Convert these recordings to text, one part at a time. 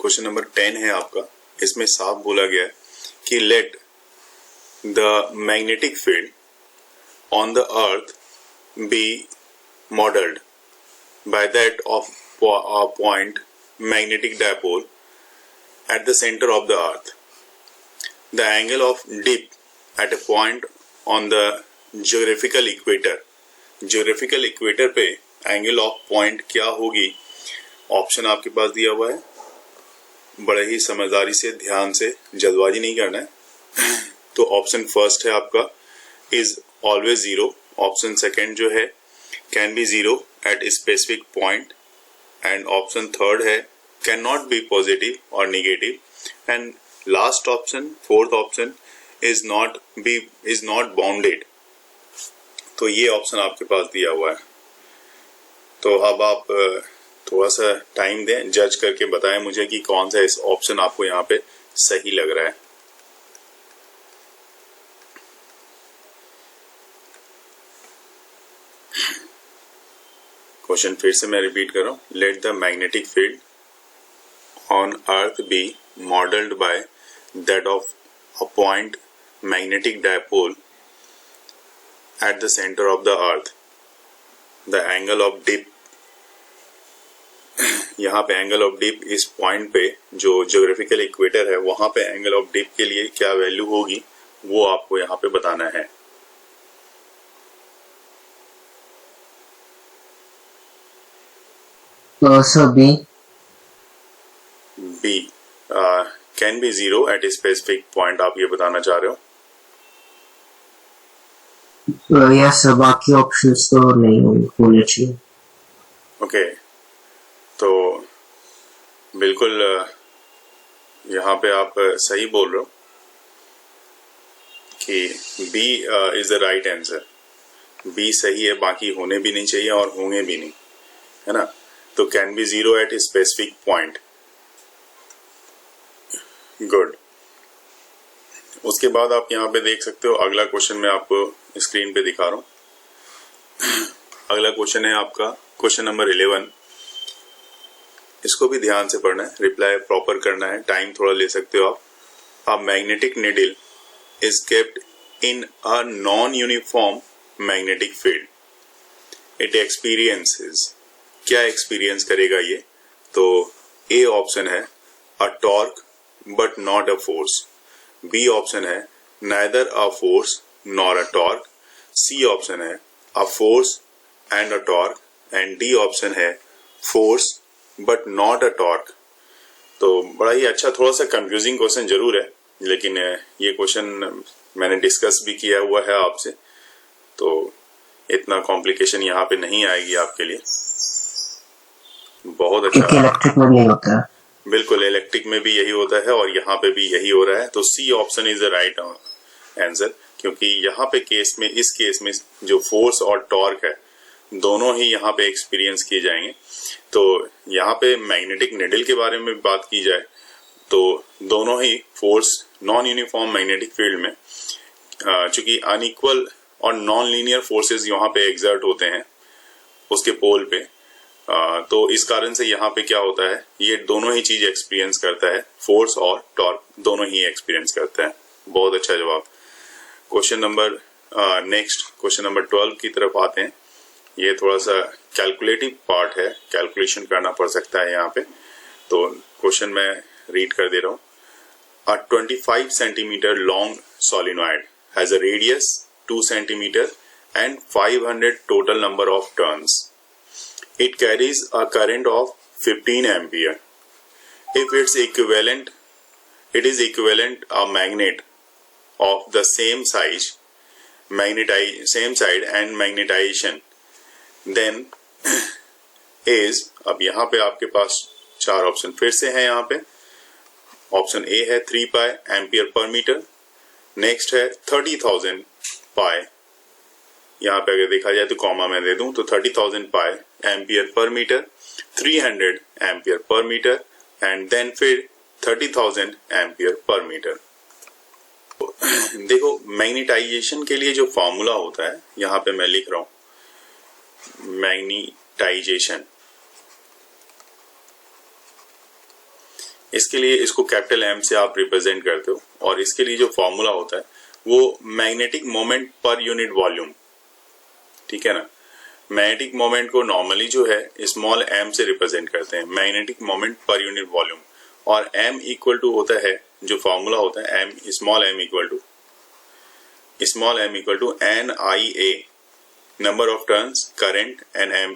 Question number 10 है आपका। इसमें साफ बोला गया है कि let the magnetic field on the earth be modelled by that of a point magnetic dipole at the center of the earth. The angle of dip at a point on the geographical equator. Geographical equator पे angle of point क्या होगी? Option आपके पास दिया हुआ है, बड़े ही समझदारी से, ध्यान से, जल्दबाजी नहीं करना है। तो ऑप्शन फर्स्ट है आपका is always zero. Option second जो है can be zero at specific point. And option third है कैन नॉट बी पॉजिटिव और negative. And last option, fourth option is not bounded. तो ये ऑप्शन आपके पास दिया हुआ है। तो अब आप थोड़ा सा टाइम दें, जज करके बताएं मुझे कि कौन सा इस ऑप्शन आपको यहाँ पे सही लग रहा है। क्वेश्चन फिर से मैं रिपीट कर रहा हूं। Let the magnetic field on earth be modelled by that of a point magnetic dipole at the centre of the earth. The angle of dip, यहाँ पे एंगल ऑफ डिप इस पॉइंट पे जो ज्योग्राफिकल इक्वेटर है वहां पे angle of dip के लिए क्या वैल्यू होगी वो आपको यहाँ पे बताना है। So B can be zero at specific point, आप ये बताना चाह रहे हो? yes, बाकी ऑप्शंस तो नहीं होने चाहिए। ओके, तो बिल्कुल यहाँ पे आप सही बोल रहे हो कि B is the right answer. B सही है, बाकी होने भी नहीं चाहिए और होंगे भी नहीं, है ना। तो can be zero at specific point. Good. उसके बाद आप यहाँ पे देख सकते हो अगला क्वेश्चन मैं आपको स्क्रीन पे दिखा रहा हूं। अगला क्वेश्चन है आपका क्वेश्चन नंबर 11। इसको भी ध्यान से पढ़ना है, रिप्लाई प्रॉपर करना है, टाइम थोड़ा ले सकते हो आप। A magnetic needle is kept in a non uniform magnetic field, it experiences. क्या एक्सपीरियंस करेगा ये? तो ए ऑप्शन है a torque but not a force, B option है neither a force nor a torque, C option है a force and a torque, and D option है force but not a torque. तो बड़ा ही अच्छा, थोड़ा सा confusing question जरूर है, लेकिन ये क्वेश्चन मैंने डिस्कस भी किया हुआ है आपसे, तो इतना कॉम्प्लिकेशन यहाँ पे नहीं आएगी आपके लिए। बहुत अच्छा। इलेक्ट्रिक में भी यही होता है। बिल्कुल, इलेक्ट्रिक में भी यही होता है और यहाँ पे भी यही हो रहा है। तो C option is the right answer, क्योंकि यहाँ पे इस केस में जो फोर्स और टॉर्क है दोनों ही यहाँ पे एक्सपीरियंस किए जाएंगे। तो यहाँ पे मैग्नेटिक निडल के बारे में बात की जाए तो दोनों ही force non uniform magnetic field में चूंकि अनइक्वल और नॉन लीनियर फोर्सेस यहाँ पे एग्जर्ट होते हैं उसके पोल पे, तो इस कारण से यहाँ पे क्या होता है, ये दोनों ही चीज एक्सपीरियंस करता है, फोर्स और टॉर्क दोनों ही एक्सपीरियंस करता है। बहुत अच्छा जवाब। Question number next question number 12 की तरफ आते हैं। ये थोड़ा सा कैलकुलेटिव पार्ट है, कैलकुलेशन करना पड़ सकता है यहाँ पे। तो क्वेश्चन मैं रीड कर दे रहा हूँ। अ 25 centimetre long solenoid has a radius 2 centimetre and 500 total number of turns. It carries a current of 15 ampere. If it is equivalent a magnet of the same side and magnetization, then is, अब यहाँ पे आपके पास 4 option फिर से हैं। यहाँ पे option A है 3 पाई एम्पियर पर मीटर, नेक्स्ट है 30,000 पाई, यहाँ पे अगर देखा जाए तो कॉमा मैं दे दूं तो 30,000 पाई ampere per metre, 300 ampere per metre, and then फिर 30,000 एम्पियर पर मीटर। देखो, मैग्नेटाइजेशन के लिए जो फॉर्मूला होता है यहाँ पे मैं लिख रहा हूं, मैग्नेटाइजेशन इसके लिए इसको कैपिटल एम से आप रिप्रेजेंट करते हो, और इसके लिए जो फॉर्मूला होता है वो magnetic moment per unit volume, ठीक है ना। मैग्नेटिक मोमेंट को नॉर्मली जो है स्मॉल एम से रिप्रेजेंट करते हैं, magnetic moment per unit volume, और एम इक्वल टू होता है, जो फॉर्मूला होता है M small M equal to N I A, number of turns, current, N M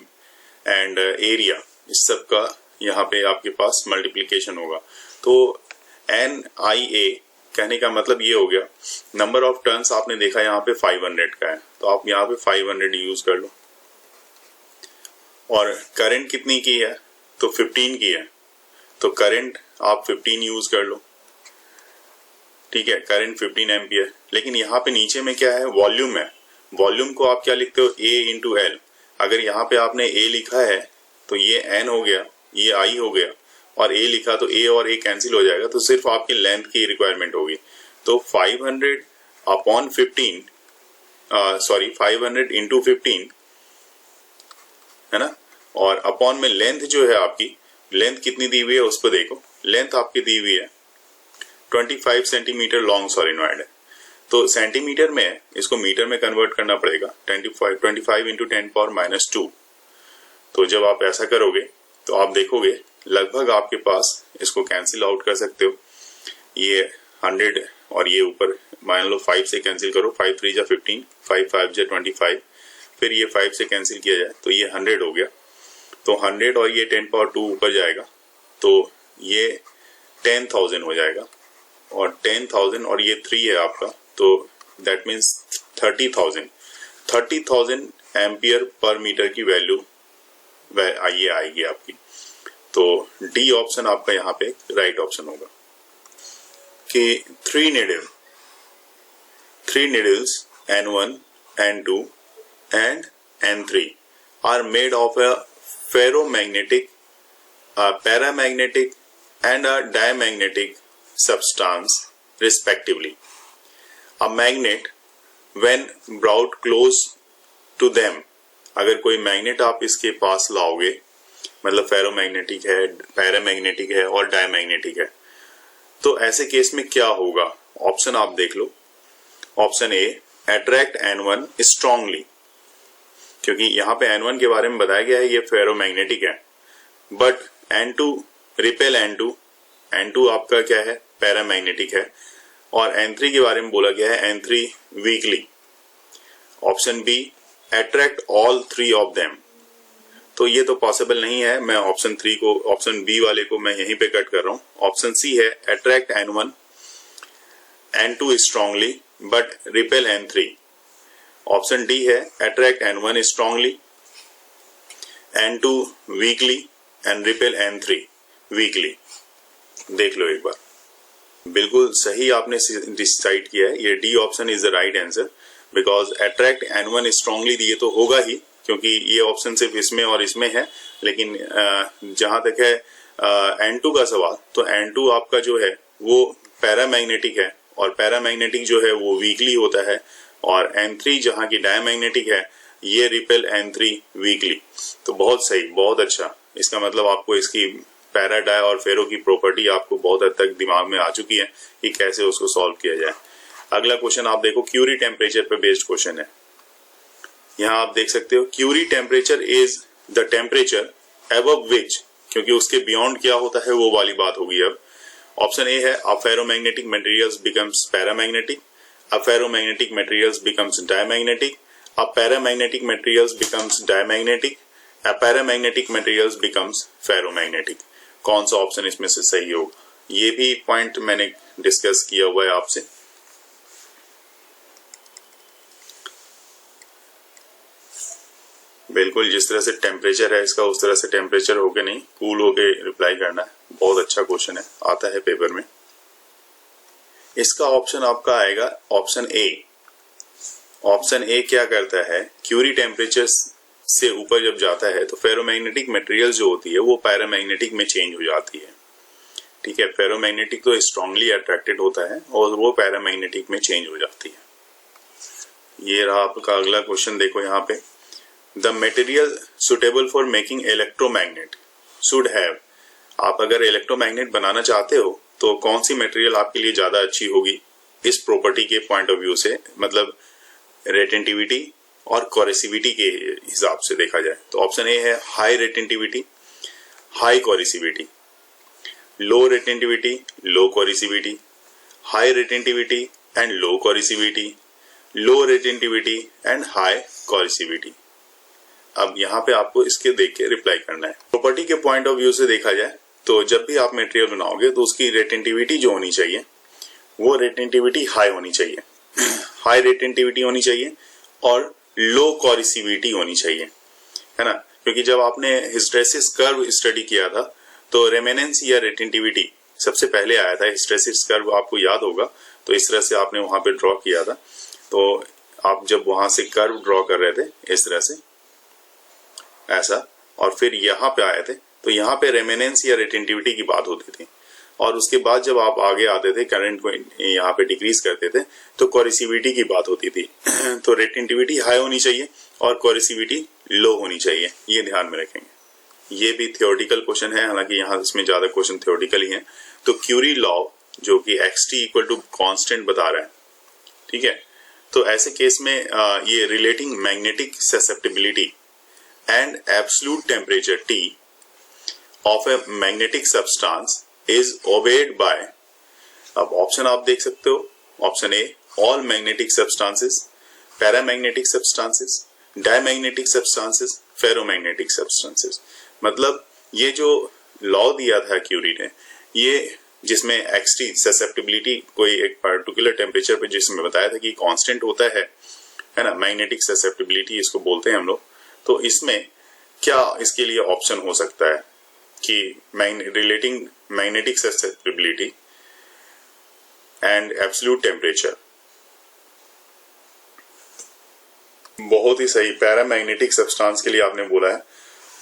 and area, इस सब का यहाँ पे आपके पास मल्टीप्लीकेशन होगा। तो एन आई ए कहने का मतलब ये हो गया, नंबर ऑफ टर्न्स आपने देखा यहाँ पे 500 का है, तो आप यहाँ पे 500 यूज कर लो, और करंट कितनी की है, तो 15 की है, तो करंट आप 15 यूज कर लो, ठीक है, करंट 15 एम्पियर। लेकिन यहाँ पे नीचे में क्या है, वॉल्यूम है, वॉल्यूम को आप क्या लिखते हो, A इंटू एल। अगर यहाँ पे आपने A लिखा है तो ये N हो गया, ये I हो गया, और A लिखा तो A और A कैंसिल हो जाएगा, तो सिर्फ आपकी लेंथ की रिक्वायरमेंट होगी। तो 500 अपॉन 15, 500 इंटू 15 है ना, और अपॉन में लेंथ जो है आपकी, लेंथ कितनी दी हुई है उसको देखो, लेंथ आपकी दी हुई है 25 सेंटीमीटर लॉन्ग सोलेनॉइड है, तो सेंटीमीटर में है, इसको मीटर में कन्वर्ट करना पड़ेगा, 25 इंटू 10⁻²। तो जब आप ऐसा करोगे तो आप देखोगे लगभग आपके पास, इसको कैंसिल आउट कर सकते हो, ये 100 और ये ऊपर मान लो 5 से कैंसिल करो, 5 3 जा 15, 5 5 जा 25, फिर ये 5 से कैंसिल किया जाए तो ये 100 हो गया, तो 100 और ये 10⁻² ऊपर जाएगा तो ये 10,000 हो जाएगा, और 10,000 और ये 3 है आपका, तो that means 30,000 ampere per metre की वैल्यू ये आएगी आपकी। तो डी ऑप्शन आपका यहाँ पे राइट ऑप्शन होगा कि 3 needles N1, N2 and N3 are made of a ferromagnetic, a paramagnetic and a diamagnetic substance respectively. A magnet when brought close to them, अगर कोई मैग्नेट आप इसके पास लाओगे, मतलब फेरोमैग्नेटिक है, पैरामैग्नेटिक है और डायमैग्नेटिक है, तो ऐसे केस में क्या होगा, ऑप्शन आप देख लो। Option A, attract N1 strongly, क्योंकि यहाँ पे N1 के बारे में बताया गया है ये फेरोमैग्नेटिक है, बट N2 रिपेल N2 आपका क्या है, पैरामैग्नेटिक है, और N3 के बारे में बोला गया है N3 weekly. Option B, attract all 3 of them, तो ये तो पॉसिबल नहीं है, मैं ऑप्शन बी वाले को मैं यहीं पे कट कर रहा हूँ। ऑप्शन सी है, attract N1 N2 strongly but repel N3। Option D है, attract N1 strongly N2 weakly and repel N3 weakly. देख लो एक बार, बिल्कुल सही आपने डिसाइड किया है, ये D option is the right answer, because attract N1 strongly ये तो होगा ही, क्योंकि ये ऑप्शन सिर्फ इसमें और इसमें है, लेकिन जहां तक है N2 का सवाल, तो N2 आपका जो है वो पैरामैग्नेटिक है, और पैरामैग्नेटिक जो है वो वीकली होता है, और N3 जहां की डायमैग्नेटिक है ये रिपेल N3 वीकली। तो बहुत सही, बहुत अच्छा, इसका मतलब आपको इसकी पैरा, डाय और फेरो की प्रॉपर्टी आपको बहुत हद तक दिमाग में आ चुकी है कि कैसे उसको सॉल्व किया जाए। अगला क्वेश्चन आप देखो, क्यूरी टेम्परेचर पे बेस्ड क्वेश्चन है। यहाँ आप देख सकते हो, Curie temperature is the temperature above which, क्योंकि उसके बियॉन्ड क्या होता है वो वाली बात होगी अब। ऑप्शन ए है, a ferromagnetic materials becomes paramagnetic, a ferromagnetic materials becomes diamagnetic, a paramagnetic materials becomes diamagnetic, a paramagnetic materials becomes ferromagnetic. कौन सा ऑप्शन इसमें से सही होगा, ये भी पॉइंट मैंने डिस्कस किया हुआ है आपसे। बिल्कुल जिस तरह से टेम्परेचर है इसका, उस तरह से टेम्परेचर होके नहीं, कूल होके रिप्लाई करना है। बहुत अच्छा क्वेश्चन है, आता है पेपर में। इसका ऑप्शन आपका आएगा ऑप्शन ए। ऑप्शन ए क्या करता है, क्यूरी टेम्परेचर से ऊपर जब जाता है तो फेरोमैग्नेटिक मटेरियल जो होती है वो पैरामैग्नेटिक में चेंज हो जाती है। ठीक है, फेरोमैग्नेटिक तो स्ट्रांगली अट्रैक्टेड होता है और वो पैरामैग्नेटिक में चेंज हो जाती है। ये रहा आपका अगला क्वेश्चन, देखो यहाँ पे, the material suitable for making electromagnet should have आप अगर इलेक्ट्रोमैग्नेट बनाना चाहते हो तो कौन सी मटेरियल आपके लिए ज्यादा अच्छी होगी इस प्रॉपर्टी के पॉइंट ऑफ व्यू से, मतलब रेटेंटिविटी और कोरेसिविटी के हिसाब से देखा जाए तो ऑप्शन ए है high retentivity, high coercivity, low retentivity, low coercivity, high retentivity and low coercivity, low retentivity and high coercivity. अब यहाँ पे आपको इसके देख के रिप्लाई करना है। प्रॉपर्टी के पॉइंट ऑफ व्यू से देखा जाए तो जब भी आप मटेरियल बनाओगे तो उसकी रेटेंटिविटी जो होनी चाहिए वो रेटेंटिविटी हाई होनी चाहिए, हाई रेटेंटिविटी होनी चाहिए और लो कोरेसिविटी होनी चाहिए, है ना। क्योंकि जब आपने हिस्टेरेसिस कर्व स्टडी किया था तो रेमेनेंस या रेटेंटिविटी सबसे पहले आया था। हिस्टेरेसिस कर्व आपको याद होगा, तो इस तरह से आपने वहां पे ड्रॉ किया था। तो आप जब वहां से कर्व ड्रॉ कर रहे थे इस तरह से ऐसा, और फिर यहाँ पे आए थे तो यहाँ पे रेमेनेंस या रेटेंटिविटी की बात होती थी, और उसके बाद जब आप आगे आते थे करंट को यहाँ पे डिक्रीज करते थे तो कोरेसिविटी की बात होती थी। तो रेटेंटिविटी हाई होनी चाहिए और कोरेसिविटी लो होनी चाहिए, ये ध्यान में रखेंगे। ये भी थियोरेटिकल क्वेश्चन है, हालांकि यहाँ इसमें ज्यादा क्वेश्चन थियोरेटिकल ही है। तो क्यूरी लॉ जो कि xt इक्वल टू कॉन्स्टेंट बता रहा है, ठीक है। तो ऐसे केस में ये relating magnetic susceptibility and absolute temperature T of a magnetic substance is obeyed by, अब ऑप्शन आप देख सकते हो, option A all magnetic substances, paramagnetic substances, diamagnetic substances, ferromagnetic substances. मतलब ये जो लॉ दिया था क्यूरी ने, ये जिसमें xt ससेप्टिबिलिटी कोई एक पर्टिकुलर टेम्परेचर पे जिसमें बताया था कि कांस्टेंट होता है ना, मैग्नेटिक ससेप्टिबिलिटी इसको बोलते हैं हम लोग। तो इसमें क्या इसके लिए ऑप्शन हो सकता है कि relating magnetic susceptibility and absolute temperature. बहुत ही सही, पैरामैग्नेटिक सब्सटेंस के लिए आपने बोला है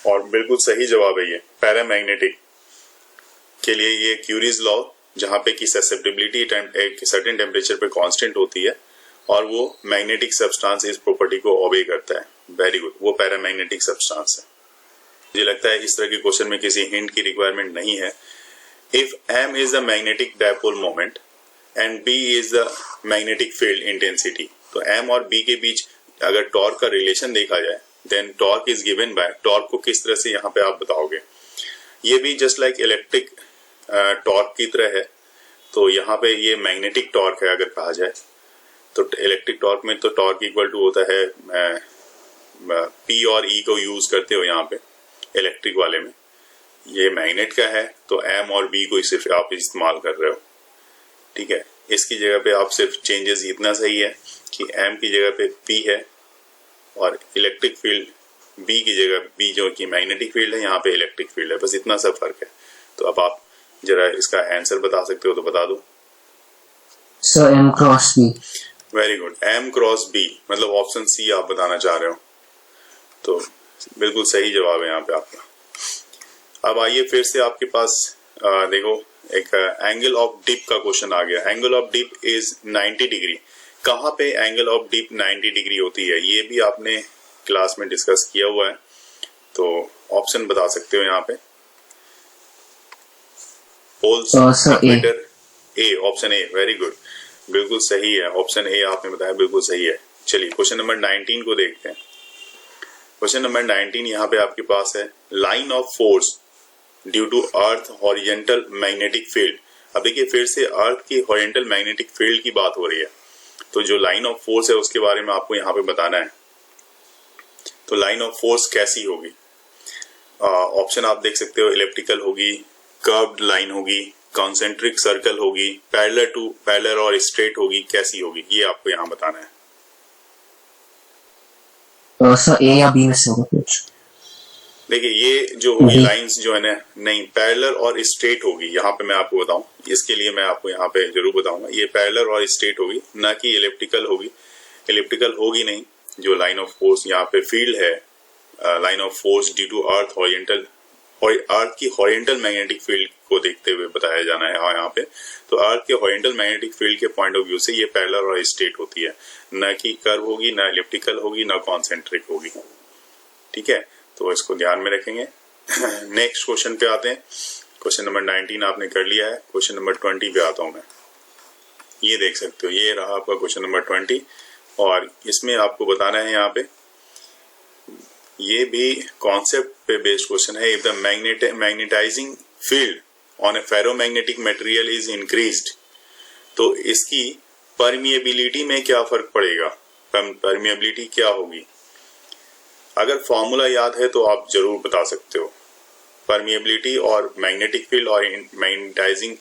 और बिल्कुल सही जवाब है ये। पैरामैग्नेटिक के लिए ये क्यूरीज लॉ, जहां पे की ससेप्टिबिलिटी एक सर्टेन टेम्परेचर पे कांस्टेंट होती है और वो मैग्नेटिक सब्सटेंस इस प्रॉपर्टी को ओबे करता है। वेरी गुड, वो पैरामैग्नेटिक सब्सटेंस है। मुझे लगता है इस तरह के क्वेश्चन में किसी हिंट की रिक्वायरमेंट नहीं है। If m is the magnetic dipole moment and b is the magnetic field intensity, तो m और b के बीच अगर टॉर्क का रिलेशन देखा जाए then torque is given by, torque को किस तरह से यहाँ पे आप बताओगे। ये भी जस्ट लाइक इलेक्ट्रिक टॉर्क की तरह है। तो यहाँ पे ये मैग्नेटिक टॉर्क है अगर कहा जाए तो इलेक्ट्रिक टॉर्क में तो टॉर्क इक्वल टू होता है P और E को यूज करते हो यहाँ पे इलेक्ट्रिक वाले में। ये मैग्नेट का है तो m और b को सिर्फ आप इस्तेमाल कर रहे हो, ठीक है। इसकी जगह पे आप सिर्फ चेंजेस इतना सही है कि m की जगह पे p है और इलेक्ट्रिक फील्ड b की जगह b जो कि मैग्नेटिक फील्ड है यहाँ पे इलेक्ट्रिक फील्ड है, बस इतना सा फर्क है। तो अब आप जरा इसका आंसर बता सकते हो तो बता दो। Sir m cross b। Very good, m cross b, मतलब ऑप्शन सी आप बताना चाह रहे हो, तो बिल्कुल सही जवाब है यहाँ पे आपका। अब आइए फिर से आपके पास देखो एक एंगल ऑफ डिप का क्वेश्चन आ गया। Angle of dip is 90 degree. कहाँ पे एंगल ऑफ डिप 90 डिग्री होती है ये भी आपने क्लास में डिस्कस किया हुआ है, तो ऑप्शन बता सकते हो यहाँ पे। Poles equator A, option A, very good, बिल्कुल सही है। ऑप्शन ए आपने बताया बिल्कुल सही है। चलिए क्वेश्चन नंबर 19 को देखते हैं। क्वेश्चन नंबर 19 यहाँ पे आपके पास है line of force due to earth horizontal magnetic field. अब देखिए फिर से अर्थ की हॉरिजॉन्टल मैग्नेटिक फील्ड की बात हो रही है, तो जो लाइन ऑफ फोर्स है उसके बारे में आपको यहाँ पे बताना है। तो लाइन ऑफ फोर्स कैसी होगी? ऑप्शन आप देख सकते हो, इलेप्टिकल होगी, कर्व्ड लाइन होगी, कॉन्सेंट्रिक सर्कल होगी, पैरेलल और स्ट्रेट होगी, कैसी होगी ये आपको यहाँ बताना है। सर ए या बी में से होगा कुछ। देखिए ये जो होगी लाइंस जो है ना, नहीं पैरेलल और स्ट्रेट होगी। यहाँ पे मैं आपको बताऊं, इसके लिए मैं आपको यहाँ पे जरूर बताऊंगा, ये पैरेलल और स्ट्रेट होगी, ना कि इलिप्टिकल होगी। इलिप्टिकल होगी नहीं। जो लाइन ऑफ फोर्स यहाँ पे फील्ड है, line of force due to earth horizontal, earth की हॉरिजॉन्टल मैग्नेटिक फील्ड को देखते हुए बताया जाना है यहाँ पे। तो अर्थ के हॉरिजॉन्टल मैग्नेटिक फील्ड के पॉइंट ऑफ व्यू से ये पैरेलल और स्ट्रेट होती है, ना कि कर्व होगी, ना इलिप्टिकल होगी, ना कॉन्सेंट्रिक होगी, ठीक है। तो इसको ध्यान में रखेंगे। नेक्स्ट क्वेश्चन पे आते हैं। क्वेश्चन नंबर 19 आपने कर लिया है। क्वेश्चन नंबर 20 पे आता हूं मैं। ये देख सकते हो, ये रहा आपका क्वेश्चन नंबर 20 और इसमें आपको बताना है यहाँ पे, ये भी कॉन्सेप्ट पे बेस्ड क्वेश्चन है। If the magnetising field on a ferromagnetic material is increased, तो इसकी परमिएबिलिटी में क्या फर्क पड़ेगा, परमिएबिलिटी क्या होगी। अगर फॉर्मूला याद है तो आप जरूर बता सकते हो। परमिएबिलिटी और मैग्नेटिक फील्ड और मैग्नेटाइजिंग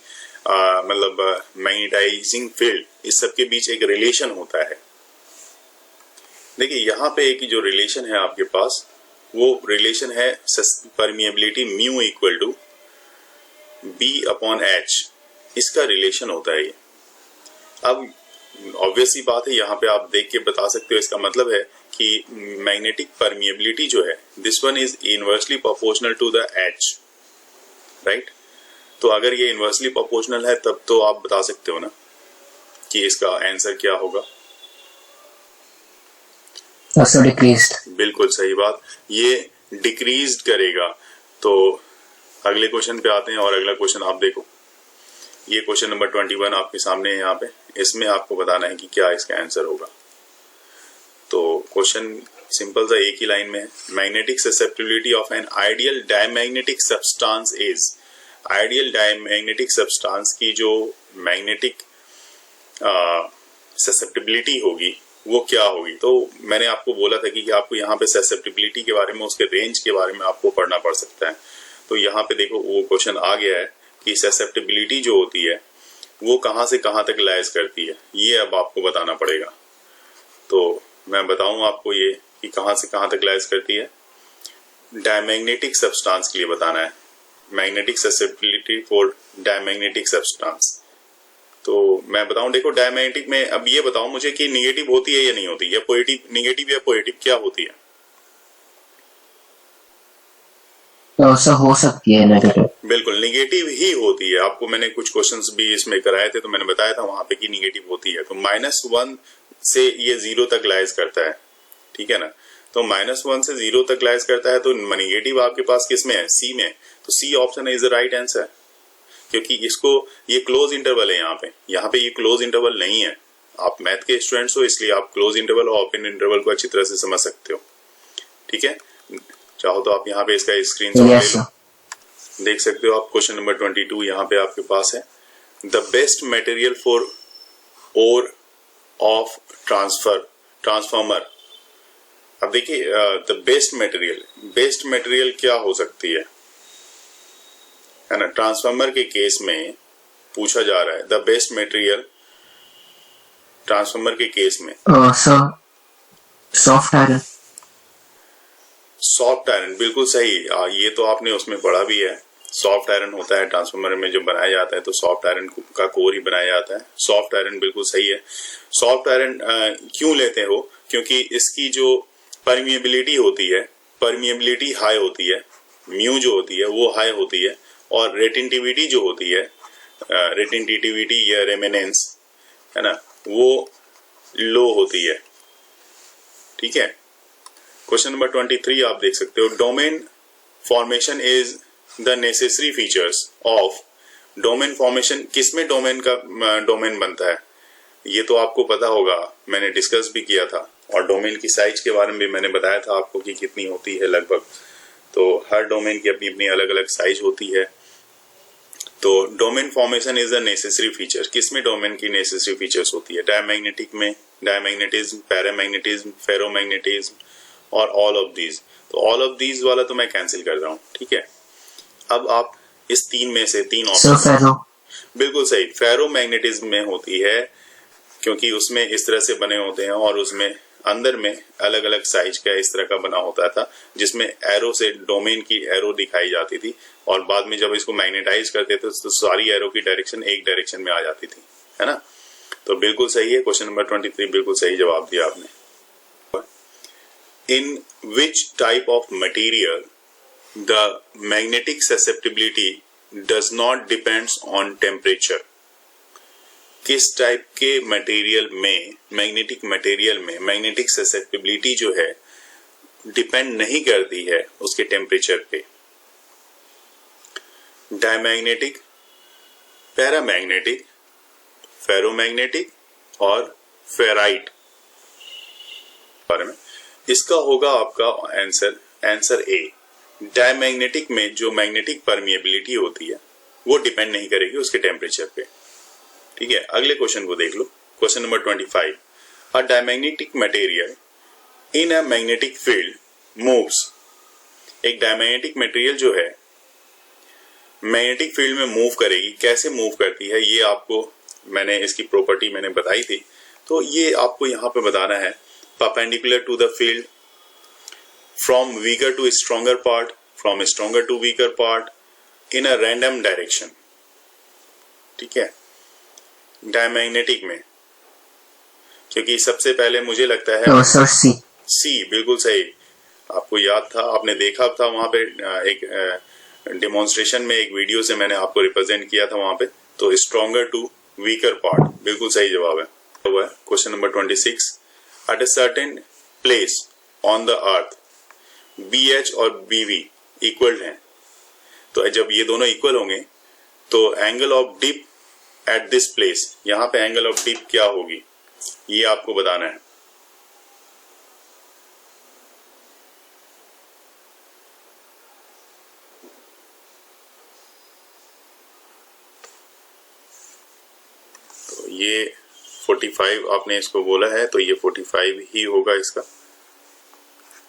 मैग्नेटाइजिंग फील्ड, इस सब के बीच एक रिलेशन होता है। देखिए यहाँ पे एक जो रिलेशन है आपके पास, वो रिलेशन है permeability mu equal to B upon H, इसका रिलेशन होता है ये। अब ऑब्वियस सी बात है, यहाँ पे आप देख के बता सकते हो, इसका मतलब है कि मैग्नेटिक परमिएबिलिटी जो है, this one is inversely proportional to the H, right. तो अगर ये इनवर्सली प्रोपोर्शनल है तब तो आप बता सकते हो ना कि इसका आंसर क्या होगा। डिक्रीज्ड। बिल्कुल सही बात, ये डिक्रीज करेगा। तो अगले क्वेश्चन पे आते हैं और अगला क्वेश्चन आप देखो, ये क्वेश्चन नंबर 21 आपके सामने है यहाँ पे। इसमें आपको बताना है कि क्या इसका आंसर होगा। तो क्वेश्चन सिंपल सा एक ही लाइन में है। Magnetic susceptibility of an ideal diamagnetic substance is, ideal diamagnetic substance की जो मैग्नेटिक ससेप्टिबिलिटी होगी वो क्या होगी। तो मैंने आपको बोला था कि आपको यहाँ पे ससेप्टिबिलिटी के बारे में, उसके रेंज के बारे में आपको पढ़ना पड़ सकता है। तो यहाँ पे देखो वो क्वेश्चन आ गया है कि ससेप्टिबिलिटी जो होती है वो कहाँ से कहाँ तक लाइज करती है, ये अब आपको बताना पड़ेगा। तो मैं बताऊं आपको ये कि कहाँ से कहाँ तक लाइज करती है। डायमैग्नेटिक सब्सटेंस के लिए बताना है, magnetic susceptibility for diamagnetic substance. तो मैं बताऊं, देखो डायमैग्नेटिक में अब ये बताओ मुझे कि निगेटिव होती है या नहीं होती, या पॉजिटिव, निगेटिव या पॉजिटिव क्या होती है। तो हो सकती है नेगेटिव। बिल्कुल निगेटिव ही होती है। आपको मैंने कुछ क्वेश्चंस भी इसमें कराए थे तो मैंने बताया था वहां पे कि निगेटिव होती है। तो -1 से ये 0 तक लाइज करता है, ठीक है ना। तो -1 से 0 तक लाइज करता है, तो निगेटिव आपके पास किस में है, सी में। तो C option is the right answer, क्योंकि इसको ये क्लोज इंटरवल है। यहाँ पे ये क्लोज इंटरवल नहीं है। आप मैथ के स्टूडेंट्स हो इसलिए आप क्लोज इंटरवल और ओपन इंटरवल को अच्छी तरह से समझ सकते हो, ठीक है। चाहो तो आप यहाँ पे इसका स्क्रीनशॉट ले लो, देख सकते हो आप। क्वेश्चन नंबर 22 यहाँ पे आपके पास है। The best material for core of transformer. अब देखिए द बेस्ट मटेरियल क्या हो सकती है ना। ट्रांसफार्मर के केस में पूछा जा रहा है द बेस्ट मटेरियल ट्रांसफार्मर के केस में। Soft iron. सॉफ्ट आयरन बिल्कुल सही। ये तो आपने उसमें पढ़ा भी है। सॉफ्ट आयरन होता है ट्रांसफार्मर में जो बनाया जाता है, तो सॉफ्ट आयरन का कोर ही बनाया जाता है। सॉफ्ट आयरन बिल्कुल सही है। सॉफ्ट आयरन क्यों लेते हो, क्योंकि इसकी जो परमिएबिलिटी होती है, परमिएबिलिटी हाई होती है, म्यू जो होती है वो हाई होती है, और रेटेंटिविटी जो होती है, रेटेंटिविटी या रेमेनेंस है ना, वो लो होती है, ठीक है। क्वेश्चन नंबर 23 आप देख सकते हो। Domain formation is the necessary features of. Domain formation किसमें डोमेन बनता है, ये तो आपको पता होगा, मैंने डिस्कस भी किया था। और डोमेन की साइज के बारे में भी मैंने बताया था आपको कि कितनी होती है लगभग। तो हर डोमेन की अपनी अपनी अलग अलग साइज होती है। तो domain formation is the necessary feature. किसमें डोमेन की नेसेसरी फीचर्स होती है, डायमैग्नेटिक में, डायमैग्नेटिज्म, पैरामैग्नेटिज्म, फेरोमैग्नेटिज्म और ऑल ऑफ दीज। तो ऑल ऑफ दीज वाला तो मैं कैंसिल कर रहा हूं, ठीक है। अब आप इस तीन में से तीन ऑप्शन, बिल्कुल सही, फेरोमैग्नेटिज्म में होती है, क्योंकि उसमें इस तरह से बने होते हैं और उसमें अंदर में अलग अलग साइज का इस तरह का बना होता था, जिसमें एरो से डोमेन की एरो दिखाई जाती थी, और बाद में जब इसको मैग्नेटाइज करते थे तो सारी एरो की डायरेक्शन एक डायरेक्शन में आ जाती थी, है ना। तो बिल्कुल सही है। क्वेश्चन नंबर 23 बिल्कुल सही जवाब दिया आपने। In which type of material the magnetic susceptibility does not depends on temperature. किस टाइप के मटेरियल में, मैग्नेटिक मटेरियल में मैग्नेटिक ससेप्टिबिलिटी जो है डिपेंड नहीं करती है उसके टेम्परेचर पे। डायमैग्नेटिक, पैरामैग्नेटिक, फेरोमैग्नेटिक और फेराइट बारे में। इसका होगा आपका आंसर ए। डायमैग्नेटिक में जो मैग्नेटिक परमिएबिलिटी होती है वो डिपेंड नहीं करेगी उसके टेम्परेचर पे। ठीक है, अगले क्वेश्चन को देख लो। Question number 25, a diamagnetic material in a magnetic field moves. एक डायमैग्नेटिक मटेरियल जो है मैग्नेटिक फील्ड में मूव करेगी, कैसे मूव करती है ये आपको मैंने इसकी प्रॉपर्टी मैंने बताई थी, तो ये आपको यहाँ पे बताना है। Perpendicular to the field, from weaker to stronger part, from stronger to weaker part, in a random direction. ठीक है, डायमैग्नेटिक में, क्योंकि सबसे पहले मुझे लगता है तो सर सी। सी बिल्कुल सही, आपको याद था, आपने देखा था वहां पे एक डेमोन्स्ट्रेशन में, एक वीडियो से मैंने आपको रिप्रेजेंट किया था वहां पे। तो स्ट्रॉन्गर टू वीकर पार्ट बिल्कुल सही जवाब है। Question number 26, at a certain place on the earth BH और BV इक्वल हैं। तो जब ये दोनों इक्वल होंगे तो angle of dip at this place, यहां पे एंगल ऑफ डिप क्या होगी ये आपको बताना है। तो ये 45 आपने इसको बोला है, तो ये 45 ही होगा इसका,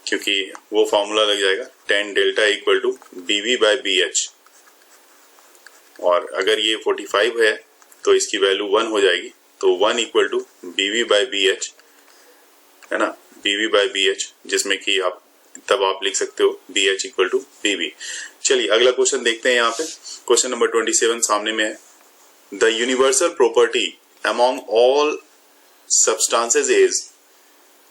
क्योंकि वो फॉर्मूला लग जाएगा tan delta equal to BV by BH। और अगर ये 45 है तो इसकी वैल्यू 1 हो जाएगी, तो 1 equal to BV by BH है ना, BV बाय BH, जिसमें कि आप तब आप लिख सकते हो BH इक्वल टू BV। चलिए अगला क्वेश्चन देखते हैं। यहाँ पे क्वेश्चन नंबर 27 सामने में है। The universal property among all substances is,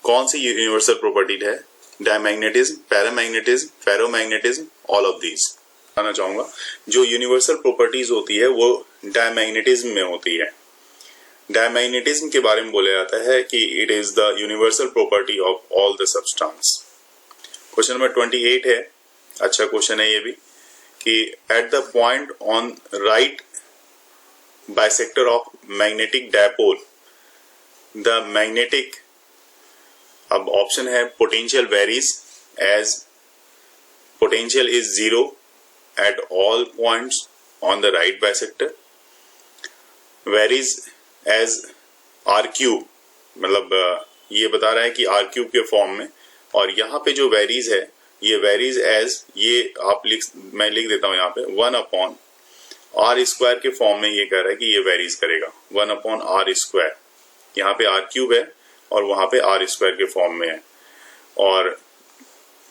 कौन सी यूनिवर्सल प्रॉपर्टी है? Diamagnetism, paramagnetism, ferromagnetism, all of these. बताना चाहूंगा जो यूनिवर्सल प्रॉपर्टीज होती है वो डायमैग्नेटिज्म में होती है। डायमैग्नेटिज्म के बारे में बोला जाता है कि it is the universal property of all the substance. Question number 28 है, अच्छा क्वेश्चन है ये भी, कि at the point on right bisector of magnetic dipole the magnetic, अब ऑप्शन है potential varies as potential is 0 at all points on the right bisector, varies as R cube, मतलब ये बता रहा है कि आर क्यूब के फॉर्म में, और यहाँ पे जो वेरीज है ये वेरीज एज, ये आप मैं लिख देता हूं यहाँ पे 1 अपॉन आर स्क्वायर के फॉर्म में ये कह रहा है कि ये वेरीज करेगा 1 अपॉन आर स्क्वायर। यहाँ पे आर क्यूब है और वहां पे आर स्क्वायर के फॉर्म में है। और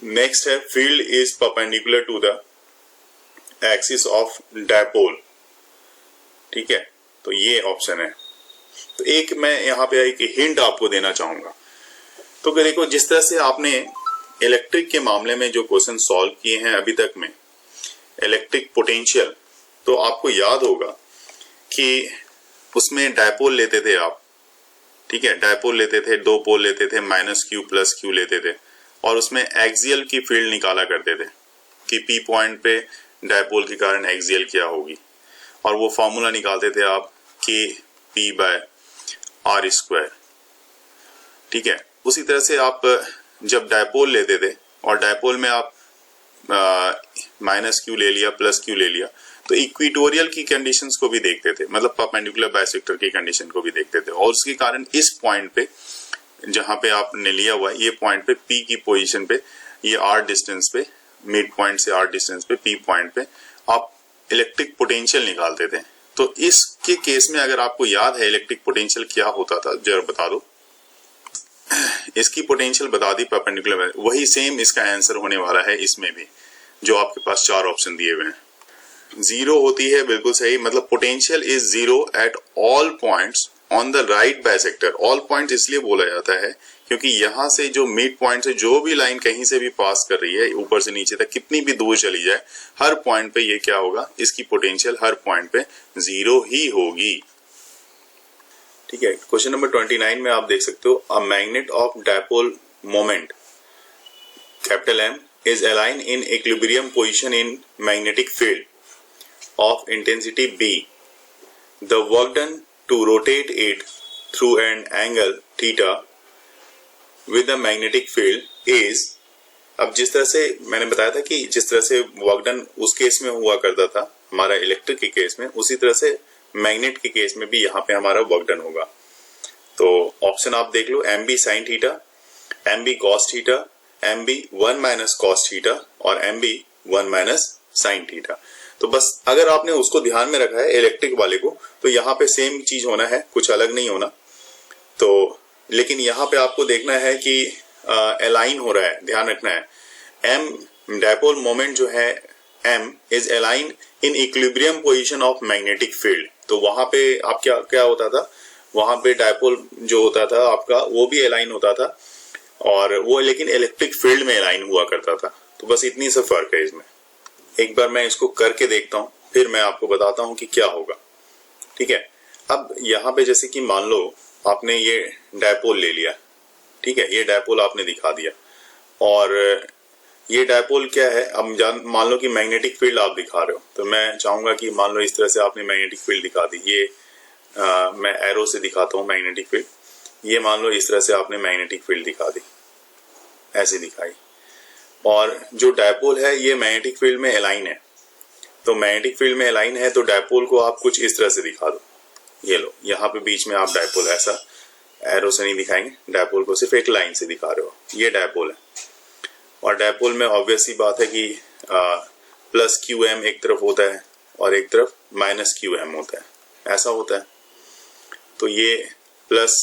नेक्स्ट है field is perpendicular to the axis of dipole. ठीक है, तो ये ऑप्शन है। तो एक मैं यहाँ पे एक हिंट आपको देना चाहूंगा। तो देखो जिस तरह से आपने इलेक्ट्रिक के मामले में जो क्वेश्चन सॉल्व किए हैं अभी तक में, इलेक्ट्रिक पोटेंशियल, तो आपको याद होगा कि उसमें डायपोल लेते थे आप। ठीक है, डायपोल लेते थे, 2 पोल लेते थे, -q + q लेते थे, और उसमें एक्सियल की फील्ड निकाला करते थे कि P पॉइंट पे डायपोल के कारण एक्सियल क्या होगी, और वो फॉर्मूला निकालते थे आप कि P/r²। ठीक है, उसी तरह से आप जब डायपोल लेते थे और डायपोल में आप -q ले लिया, +q ले लिया, तो इक्वेटोरियल की कंडीशंस को भी देखते थे, मतलब परपेंडिकुलर बाइसेक्टर की कंडीशन को भी देखते थे, और उसके कारण इस पॉइंट पे जहां पे आपने लिया हुआ है ये पॉइंट पे P की पोजीशन पे, ये r डिस्टेंस पे, मिड पॉइंट से r डिस्टेंस पे P पॉइंट पे आप इलेक्ट्रिक पोटेंशियल निकालते थे। तो इसके केस में अगर आपको याद है इलेक्ट्रिक पोटेंशियल क्या होता था, जरा बता दो। इसकी पोटेंशियल बता दी परपेंडिकुलर, वही सेम इसका आंसर होने वाला है इसमें भी, जो आपके पास 4 ऑप्शन दिए हुए हैं। 0 होती है, बिल्कुल सही, मतलब potential is 0 at all points on the right bisector. All points इसलिए बोला जाता है क्योंकि यहां से जो मिड पॉइंट से जो भी लाइन कहीं से भी पास कर रही है ऊपर से नीचे तक, कितनी भी दूर चली जाए, हर पॉइंट पे ये क्या होगा, इसकी पोटेंशियल हर पॉइंट पे 0 ही होगी। ठीक है, क्वेश्चन नंबर 29 में आप देख सकते हो, a magnet of dipole moment M is aligned in equilibrium position in magnetic field of intensity B, the work done to rotate it through an angle theta with the magnetic field is, अब जिस तरह से मैंने बताया था कि जिस तरह से वर्क डन उस केस में हुआ करता था हमारा इलेक्ट्रिक के केस में, उसी तरह से मैग्नेट के केस में भी यहाँ पे हमारा वर्क डन होगा। तो ऑप्शन आप देख लो, M B sine theta, M B cos theta, M B 1 minus cos theta और M B 1 minus sine theta. तो बस अगर आपने उसको ध्यान में रखा है इलेक्ट्रिक वाले को, तो यहाँ पे सेम चीज होना है, कुछ अलग नहीं होना। तो लेकिन यहाँ पे आपको देखना है कि अलाइन हो रहा है, ध्यान रखना है। एम डायपोल मोमेंट जो है M is align in equilibrium position of magnetic field. तो वहां पे आप क्या होता था, वहां पे डायपोल जो होता था आपका वो भी अलाइन होता था, और वो लेकिन इलेक्ट्रिक फील्ड में अलाइन हुआ करता था। तो बस इतनी सा फर्क है इसमें। एक बार मैं इसको करके देखता हूं, फिर मैं आपको बताता हूं कि क्या होगा। ठीक है, अब यहाँ पे जैसे कि मान लो आपने ये डायपोल ले लिया, ठीक है, ये डायपोल आपने दिखा दिया, और ये डायपोल क्या है, अब मान लो कि मैग्नेटिक फील्ड आप दिखा रहे हो, तो मैं चाहूंगा कि मान लो इस तरह से आपने मैग्नेटिक फील्ड दिखा दी। ये मैं एरो से दिखाता हूँ मैग्नेटिक फील्ड। ये मान लो इस तरह से आपने मैग्नेटिक फील्ड दिखा दी, ऐसे दिखाई, और जो डायपोल है ये मैग्नेटिक फील्ड में अलाइन है। तो मैग्नेटिक फील्ड में अलाइन है तो डायपोल को आप कुछ इस तरह से दिखा दो। ये लो, यहाँ पे बीच में आप डायपोल ऐसा एरो से नहीं दिखाएंगे, डायपोल को सिर्फ एक लाइन से दिखा रहे हो। ये डायपोल है, और डायपोल में ऑब्वियस सी बात है कि प्लस क्यू एम एक तरफ होता है और एक तरफ माइनस क्यू एम होता है, ऐसा होता है। तो ये प्लस,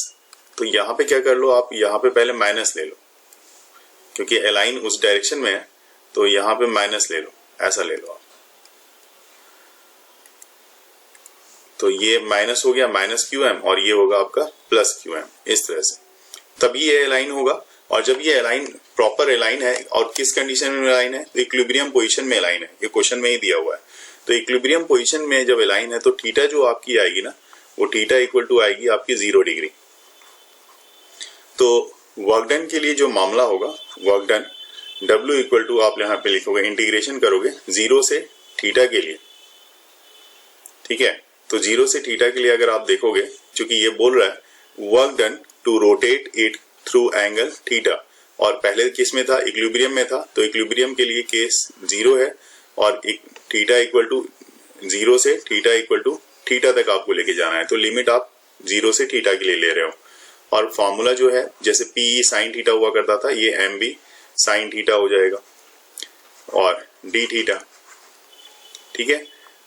तो यहाँ पे क्या कर लो आप, यहाँ पे पहले माइनस ले लो, क्योंकि अलाइन उस डायरेक्शन में है, तो यहाँ पे माइनस ले लो, ऐसा ले लो आप। तो ये माइनस हो गया माइनस क्यू एम, और ये होगा आपका प्लस क्यू एम, इस तरह से। तभी ये अलाइन होगा, और जब ये अलाइन प्रॉपर अलाइन है, और किस कंडीशन में अलाइन है, तो इक्विलिब्रियम पोजीशन में अलाइन है। ये क्वेश्चन में ही दिया हुआ है। तो इक्विलिब्रियम पोजीशन में जब अलाइन है तो थीटा जो आपकी आएगी ना, वो थीटा इक्वल टू आएगी आपकी 0 डिग्री। तो वर्क डन के लिए जो मामला होगा, work done W equal to आप यहाँ पे लिखोगे, इंटीग्रेशन करोगे 0 से थीटा के लिए। ठीक है, तो 0 से थीटा के लिए अगर आप देखोगे, क्योंकि ये बोल रहा है work done to rotate it through angle theta, और पहले किस में था, इक्विलिब्रियम में था। तो इक्विलिब्रियम के लिए केस 0 है, और थीटा इक्वल टू 0 से थीटा इक्वल टू थीटा तक आपको लेके जाना है। तो लिमिट आप 0 से थीटा के लिए ले रहे हो, और फॉर्मूला जो है जैसे पी साइन थीटा हुआ करता था, ये एम बी साइन थीटा हो जाएगा, और डी थीटा। ठीक है,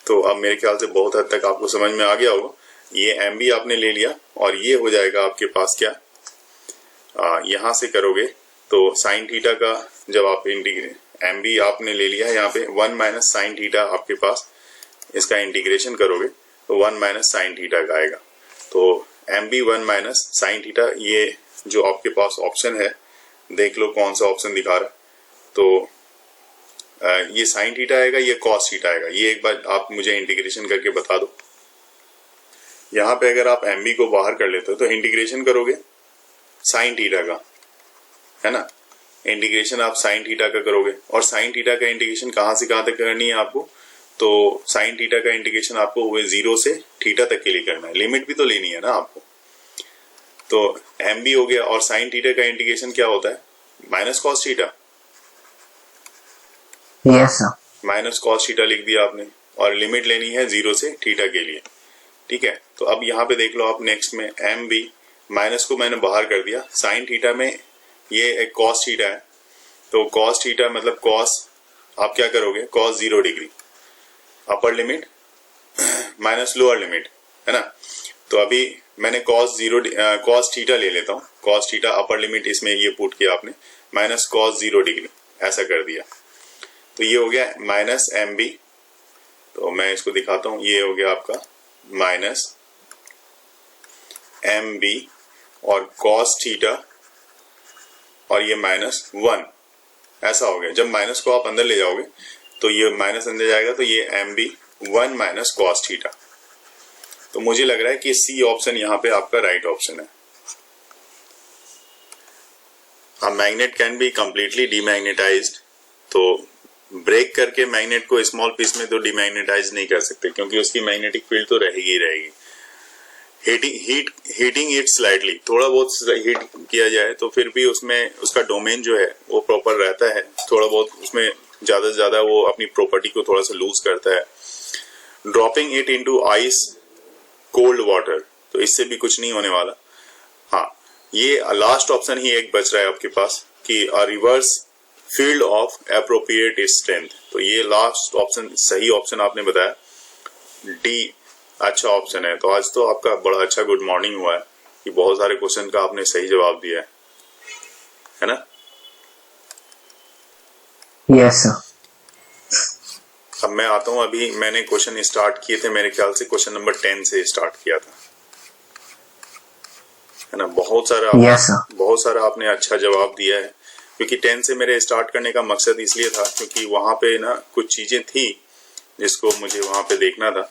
तो अब मेरे ख्याल से बहुत हद तक आपको समझ में आ गया होगा। ये एम बी आपने ले लिया, और ये हो जाएगा आपके पास क्या, यहां से करोगे तो साइन थीटा का, जब आप एम बी आपने ले लिया है यहाँ पे 1 माइनस साइन थीटा आपके पास, इसका इंटीग्रेशन करोगे तो 1 माइनस साइन थीटा का आएगा। तो M B 1 minus sine theta, ये जो आपके पास ऑप्शन है, देख लो कौन सा ऑप्शन दिखा रहा है। तो ये साइन थीटा आएगा, ये कॉस थीटा आएगा। ये एक बार आप मुझे इंटीग्रेशन करके बता दो। यहाँ पे अगर आप एम बी को बाहर कर लेते हो तो इंटीग्रेशन करोगे साइन थीटा का, है ना, इंटीग्रेशन आप साइन थीटा का करोगे, और साइन थीटा का इंटीग्रेशन कहां से कहां तक करनी है आपको, तो साइन थीटा का इंटीग्रेशन आपको हुए 0 से थीटा तक के लिए करना है, लिमिट भी तो लेनी है ना आपको। तो एम बी हो गया, और साइन थीटा का इंटीग्रेशन क्या होता है, minus cos theta, minus cos theta लिख दिया आपने, और लिमिट लेनी है 0 से थीटा के लिए। ठीक है, तो अब यहाँ पे देख लो आप नेक्स्ट में एम बी, माइनस को मैंने बाहर कर दिया, साइन थीटा में ये एक कॉस थीटा है, तो कॉस थीटा मतलब कॉस, आप क्या करोगे, cos 0 degree, upper limit minus lower limit, है ना। तो अभी मैंने कॉस थीटा ले लेता हूँ, कॉस थीटा अपर लिमिट इसमें ये पुट किया आपने, माइनस कॉस 0 डिग्री, ऐसा कर दिया। तो ये हो गया माइनस एम बी, तो मैं इसको दिखाता हूँ, ये हो गया आपका माइनस एम बी और कॉस थीटा, और ये माइनस 1, ऐसा हो गया। जब माइनस को आप अंदर ले जाओगे तो ये माइनस अंदर जाएगा, तो ये M B 1 minus cos theta. तो मुझे लग रहा है कि सी ऑप्शन यहाँ पे आपका राइट ऑप्शन है। A magnet can be completely demagnetized, तो ब्रेक करके मैग्नेट को स्मॉल पीस में तो डिमैग्नेटाइज नहीं कर सकते, क्योंकि उसकी मैग्नेटिक फील्ड तो रहेगी ही रहेगी। हीटिंग इट स्लाइटली, थोड़ा बहुत हीट किया जाए तो फिर भी उसमें उसका डोमेन जो है वो प्रॉपर रहता है, थोड़ा बहुत उसमें ज्यादा से ज्यादा वो अपनी प्रॉपर्टी को थोड़ा सा लूज करता है। Dropping it into ice cold water, तो इससे भी कुछ नहीं होने वाला। हाँ, ये लास्ट ऑप्शन ही एक बच रहा है आपके पास कि reverse field of appropriate strength, तो ये लास्ट ऑप्शन सही ऑप्शन आपने बताया, डी अच्छा ऑप्शन है। तो आज तो आपका बड़ा अच्छा गुड मॉर्निंग हुआ है कि बहुत सारे क्वेश्चन का आपने सही जवाब दिया है ना? Yes sir. अब मैं आता हूं, अभी मैंने क्वेश्चन स्टार्ट किए थे, मेरे ख्याल से क्वेश्चन नंबर 10 से स्टार्ट किया था, है ना? बहुत सारा आपने अच्छा जवाब दिया है, क्योंकि 10 से मेरे स्टार्ट करने का मकसद इसलिए था क्योंकि वहां पे ना कुछ चीजें थी जिसको मुझे वहां पे देखना था,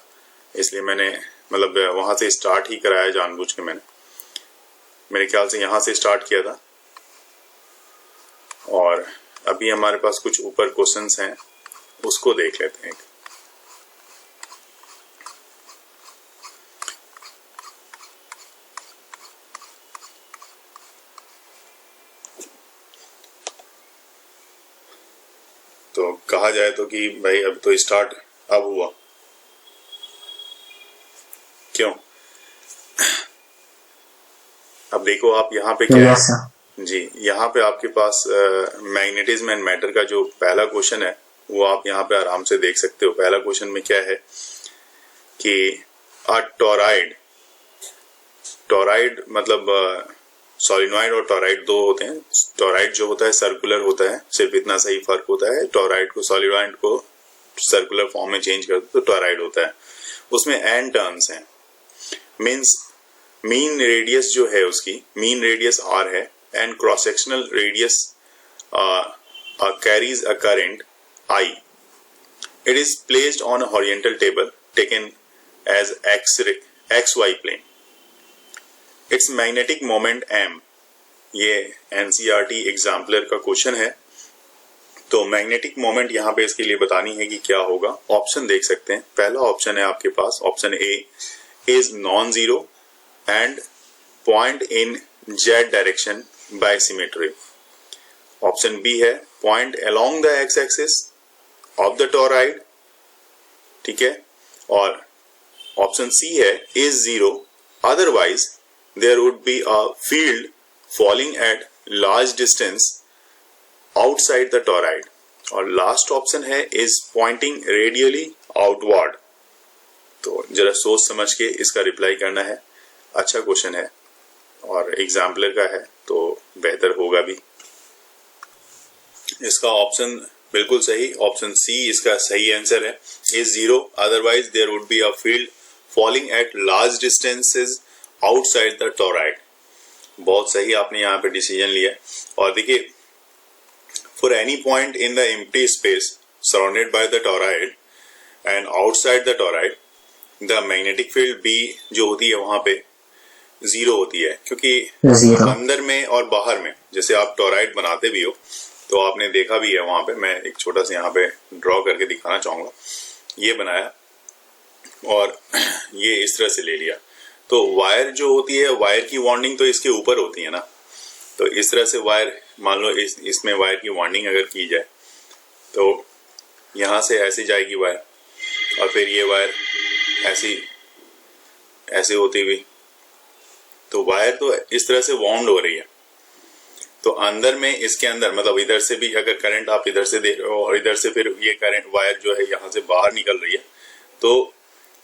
इसलिए मैंने मतलब वहां से स्टार्ट ही कराया जानबूझ के। मैंने मेरे ख्याल से यहां से स्टार्ट किया था, और अभी हमारे पास कुछ ऊपर क्वेश्चंस हैं, उसको देख लेते हैं। तो कहा जाए तो कि भाई अब तो स्टार्ट अब हुआ, क्यों? अब देखो आप यहाँ पे क्या है जी, यहाँ पे आपके पास मैग्नेटिज्म एंड मैटर का जो पहला क्वेश्चन है वो आप यहाँ पे आराम से देख सकते हो। पहला क्वेश्चन में क्या है कि अ टोराइड मतलब सोलिनॉइड और टोराइड दो होते हैं। टोराइड जो होता है सर्कुलर होता है, सिर्फ इतना सही फर्क होता है, टोराइड को सोलिनॉइड को सर्कुलर फॉर्म में चेंज कर दो तो टोराइड होता है। उसमें एन टर्न्स हैं, मीन्स मीन रेडियस जो है उसकी मीन रेडियस आर है, and cross sectional radius carries a current I. It is placed on a horizontal table taken as XY plane. Its magnetic moment M. ये NCERT exemplar का question है। तो magnetic moment यहाँ पे इसके लिए बतानी है कि क्या होगा। ऑप्शन देख सकते हैं। पहला ऑप्शन है आपके पास, option A is non zero and point in Z direction by symmetry. Option B है point along the X axis of the toroid, ठीक है। और ऑप्शन सी है is zero, otherwise there would be a field falling at large distance outside the toroid. और last option है is pointing radially outward. तो जरा सोच समझ के इसका रिप्लाई करना है। अच्छा क्वेश्चन है और एग्जाम्पलर का है तो बेहतर होगा भी। इसका ऑप्शन बिल्कुल सही, ऑप्शन सी इसका सही आंसर है, is zero, otherwise there would be a field falling at large distances outside the toroid. बहुत सही आपने यहाँ पे डिसीजन लिया। और देखिए, for any point in the empty space surrounded by the toroid and outside the toroid, the magnetic field B जो होती है वहां पे जीरो होती है, क्योंकि अंदर में और बाहर में जैसे आप टोराइड बनाते भी हो तो आपने देखा भी है वहां पे। मैं एक छोटा सा यहाँ पे ड्रॉ करके दिखाना चाहूंगा। ये बनाया और ये इस तरह से ले लिया, तो वायर जो होती है, वायर की वाइंडिंग तो इसके ऊपर होती है ना, तो इस तरह से वायर, मान लो इसमें वायर की वाइंडिंग अगर की जाए तो यहां से ऐसे जाएगी वायर, और फिर ये वायर ऐसे होती हुई, तो वायर तो इस तरह से वाउंड हो रही है। तो अंदर में इसके अंदर मतलब इधर से भी अगर करंट आप इधर से देख रहे हो और इधर से फिर ये करंट वायर जो है यहाँ से बाहर निकल रही है, तो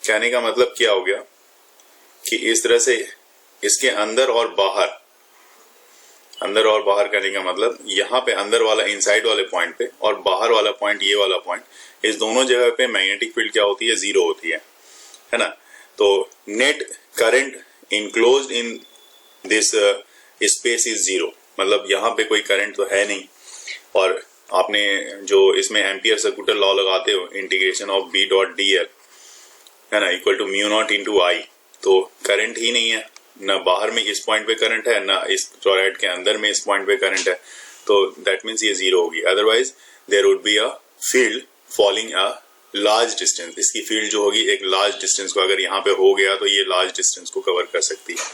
कहने का मतलब क्या हो गया कि इस तरह से इसके अंदर और बाहर करने का मतलब यहाँ पे अंदर वाला इनसाइड वाले पॉइंट पे और बाहर वाला पॉइंट, ये वाला पॉइंट, इस दोनों जगह पे मैग्नेटिक फील्ड क्या होती है, जीरो होती है ना। तो net current enclosed in this space is zero, मतलब यहाँ पे कोई करंट तो है नहीं। और आपने जो इसमें एम्पियर सर्कुलर लॉ लगाते हो, integration of B dot D L है ना, equal to mu not into I, तो करंट ही नहीं है, न बाहर में इस पॉइंट पे करंट है, न इस टोराइड के अंदर में इस पॉइंट पे करंट है, तो दैट मीन्स ये जीरो होगी। Otherwise there would be a field falling a large distance, इसकी फील्ड जो होगी एक लार्ज डिस्टेंस को, अगर यहाँ पे हो गया तो ये लार्ज डिस्टेंस को कवर कर सकती है।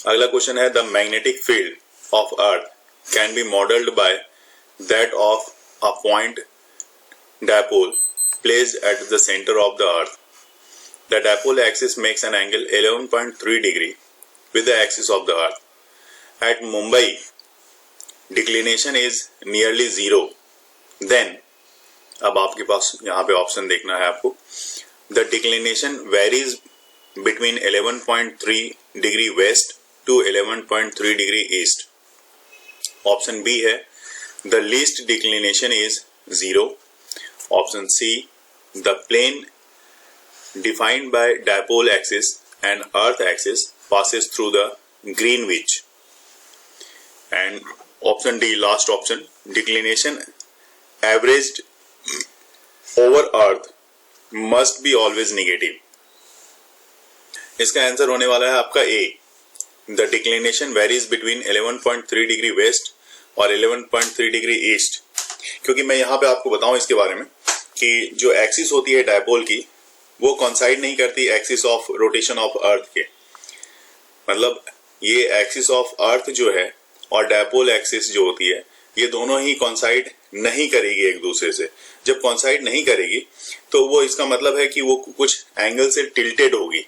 अगला क्वेश्चन है, the magnetic field of earth can be modelled by that of a point dipole placed at the centre of the earth. The dipole axis makes an angle 11.3 degree with the axis of the earth. At Mumbai, declination is nearly zero. Then, अब आपके पास यहाँ पे option देखना है आपको, the declination varies between 11.3 degree west to 11.3 degree east. Option B है, the least declination is zero. Option C, the plane defined by dipole axis and earth axis passes through the Greenwich. And option D, last option, declination averaged over earth must be always negative. इसका answer होने वाला है आपका A, the declination varies between 11.3 degree west और 11.3 degree east. क्योंकि मैं यहाँ पे आपको बताऊं इसके बारे में कि जो एक्सिस होती है डायपोल की, वो कॉन्साइड नहीं करती axis of rotation of earth के। मतलब ये एक्सिस ऑफ अर्थ जो है और डायपोल एक्सिस जो होती है, ये दोनों ही कॉन्साइड नहीं करेगी एक दूसरे से। जब कॉन्साइड नहीं करेगी तो वो इसका मतलब है कि वो कुछ एंगल से टिल्टेड होगी।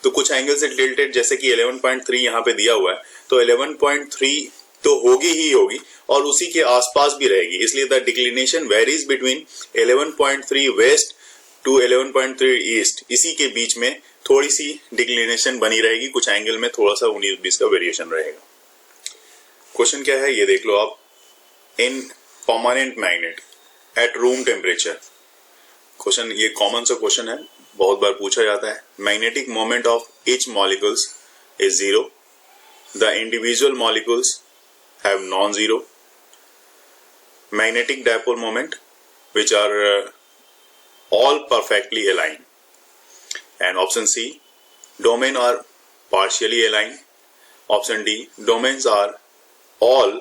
तो कुछ एंगल से टिल्टेड, जैसे कि 11.3 यहाँ पे दिया हुआ है, तो 11.3 तो होगी ही होगी और उसी के आसपास भी रहेगी। इसलिए the declination varies between 11.3 west to 11.3 east, इसी के बीच में थोड़ी सी डिक्लिनेशन बनी रहेगी, कुछ एंगल में थोड़ा सा 19-20 का वेरिएशन रहेगा। क्वेश्चन क्या है ये देख लो आप। In permanent magnet at room temperature, question ये कॉमन सा क्वेश्चन है, बहुत बार पूछा जाता है। Magnetic moment of each molecules is zero, the individual molecules have non zero, magnetic dipole moment which are all perfectly aligned. And option C, domain are partially aligned. Option D, domains are all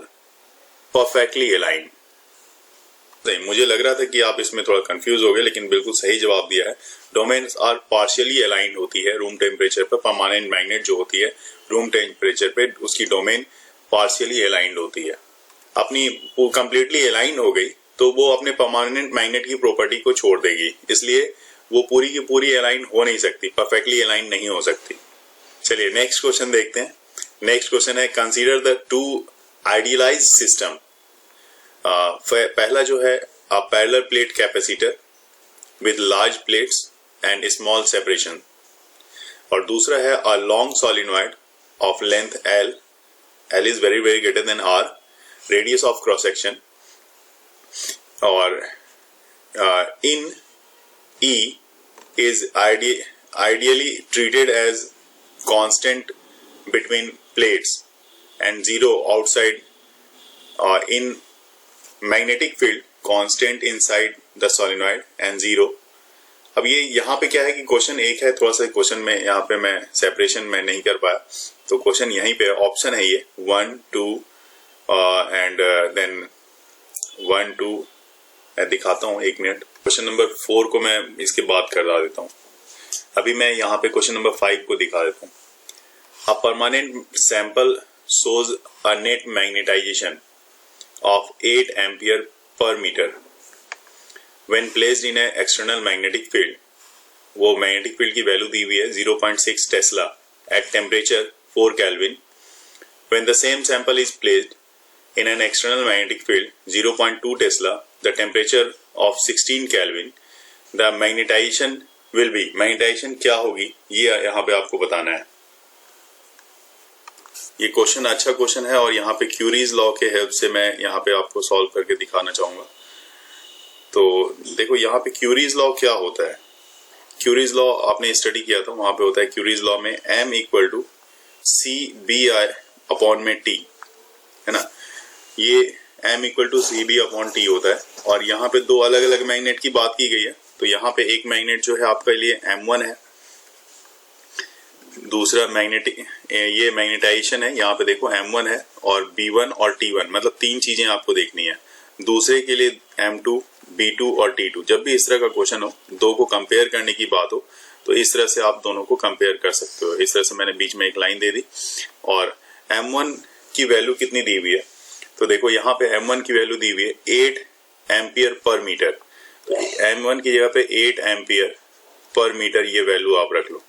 perfectly aligned. मुझे लग रहा था कि आप इसमें थोड़ा confuse हो गए, लेकिन बिल्कुल सही जवाब दिया है। डोमेन्स आर पार्शियली अलाइंड होती है रूम टेम्परेचर पर। परमानेंट मैग्नेट जो होती है रूम टेम्परेचर पे, उसकी डोमेन पार्शियली अलाइंड होती है। अपनी कंप्लीटली अलाइंड हो गई तो वो अपने परमानेंट मैग्नेट की प्रॉपर्टी को छोड़ देगी, इसलिए वो पूरी की पूरी अलाइन हो नहीं सकती, परफेक्टली अलाइन नहीं हो सकती। चलिए नेक्स्ट क्वेश्चन देखते हैं। नेक्स्ट क्वेश्चन है, consider the two idealised system. पहला जो है a parallel plate capacitor with large plates and small separation, और दूसरा है a long solenoid of length L, L is very very greater than R, radius of cross section, और in E is ideally treated as constant between plates and zero outside, in magnetic field constant inside the solenoid and zero. अब ये यहाँ पे क्या है कि question एक है, थोड़ा सा क्वेश्चन में यहाँ पे मैं सेपरेशन में नहीं कर पाया, तो क्वेश्चन यहीं पे ऑप्शन है ये 1 2 एंड देन 1 2। मैं दिखाता हूँ, एक मिनट। क्वेश्चन नंबर 4 को मैं इसके बाद करवा देता हूँ। अभी मैं यहाँ पे क्वेश्चन नंबर 5 को दिखा देता हूँ। A permanent sample shows a net magnetization of 8 ampere per metre when placed in a external magnetic field. वो मैग्नेटिक फील्ड की वैल्यू दी हुई है 0.6 tesla at temperature 4 kelvin. When the same sample is placed in an external magnetic field 0.2 Tesla, the temperature of 16 Kelvin, the magnetization will be, magnetization क्या होगी ये यहाँ पे आपको बताना है। ये क्वेश्चन अच्छा क्वेश्चन है और यहाँ पे क्यूरीज लॉ के हेल्प से मैं यहाँ पे आपको सॉल्व करके दिखाना चाहूंगा। तो देखो यहाँ पे क्यूरीज लॉ क्या होता है। क्यूरीज लॉ आपने स्टडी किया था, वहां पे होता है क्यूरीज लॉ में M equal to CBI upon में T, है ना। ये M equal to CB upon T होता है, और यहाँ पे दो अलग अलग मैग्नेट की बात की गई है। तो यहाँ पे एक मैग्नेट जो है आपके लिए M1 है, दूसरा मैग्नेटिक ये मैग्नेटाइजेशन है, यहाँ पे देखो M1 है और B1 और T1, मतलब तीन चीजें आपको देखनी है। दूसरे के लिए M2 B2 और T2। जब भी इस तरह का क्वेश्चन हो, दो को कंपेयर करने की बात हो, तो इस तरह से आप दोनों को कंपेयर कर सकते हो। इस तरह से मैंने बीच में एक लाइन दे दी और M1 की वैल्यू कितनी दी हुई है, तो देखो यहाँ पे M1 की वैल्यू दी हुई है 8 एम्पियर पर मीटर। तो M1 की जगह पे 8 एम्पियर पर मीटर ये वैल्यू आप रख लो।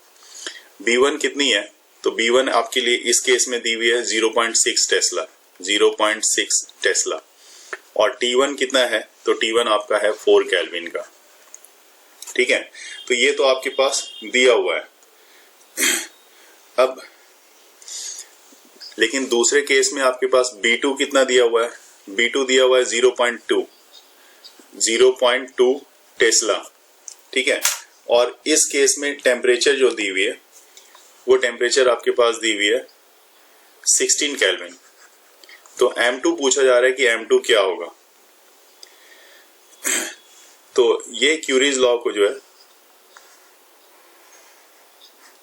B1 कितनी है, तो B1 आपके लिए इस केस में दी हुई है 0.6 टेस्ला, 0.6 टेस्ला। और T1 कितना है, तो T1 आपका है 4 केल्विन का। ठीक है, तो ये तो आपके पास दिया हुआ है। अब लेकिन दूसरे केस में आपके पास B2 कितना दिया हुआ है, B2 दिया हुआ है 0.2 टेस्ला। ठीक है, और इस केस में टेम्परेचर जो दी हुई है वो टेम्परेचर आपके पास दी हुई है 16 केल्विन। तो M2 पूछा जा रहा है कि M2 क्या होगा। तो ये क्यूरीज लॉ को जो है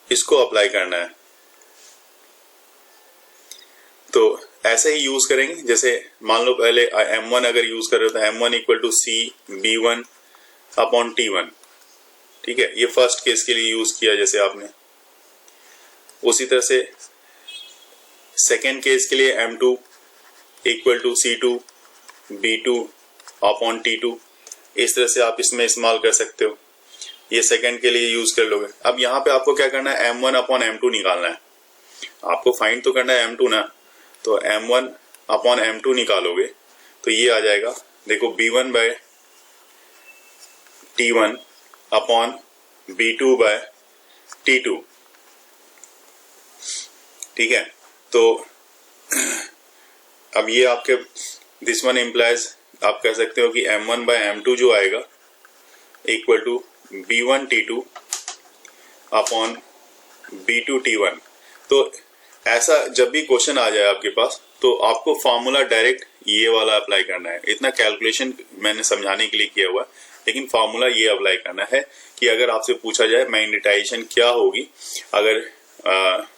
इसको अप्लाई करना है। तो ऐसे ही यूज करेंगे, जैसे मान लो पहले M1 अगर यूज कर रहे हो तो M1 equal to C B1 upon T1। ठीक है, ये फर्स्ट केस के लिए यूज किया जैसे आपने। उसी तरह से सेकेंड केस के लिए M2 equal to C2 B2 upon T2। इस तरह से आप इसमें इस्तेमाल कर सकते हो, ये सेकेंड के लिए यूज कर लोगे। अब यहाँ पे आपको क्या करना है, M1 अपॉन M2 निकालना है। आपको फाइंड तो करना है M2 ना, तो M1 अपॉन M2 निकालोगे तो ये आ जाएगा, देखो B1 bye T1 upon B2 bye T2। ठीक है, तो अब ये आपके दिस वन इम्प्लाइज आप कह सकते हो कि M1 बाय M2 जो आएगा equal to B1 T2 upon B2 T1। तो ऐसा जब भी क्वेश्चन आ जाए आपके पास तो आपको फॉर्मूला डायरेक्ट ये वाला अप्लाई करना है। इतना कैलकुलेशन मैंने समझाने के लिए किया हुआ है, लेकिन फॉर्मूला ये अप्लाई करना है कि अगर आपसे पूछा जाए मैग्नेटाइजेशन क्या होगी, अगर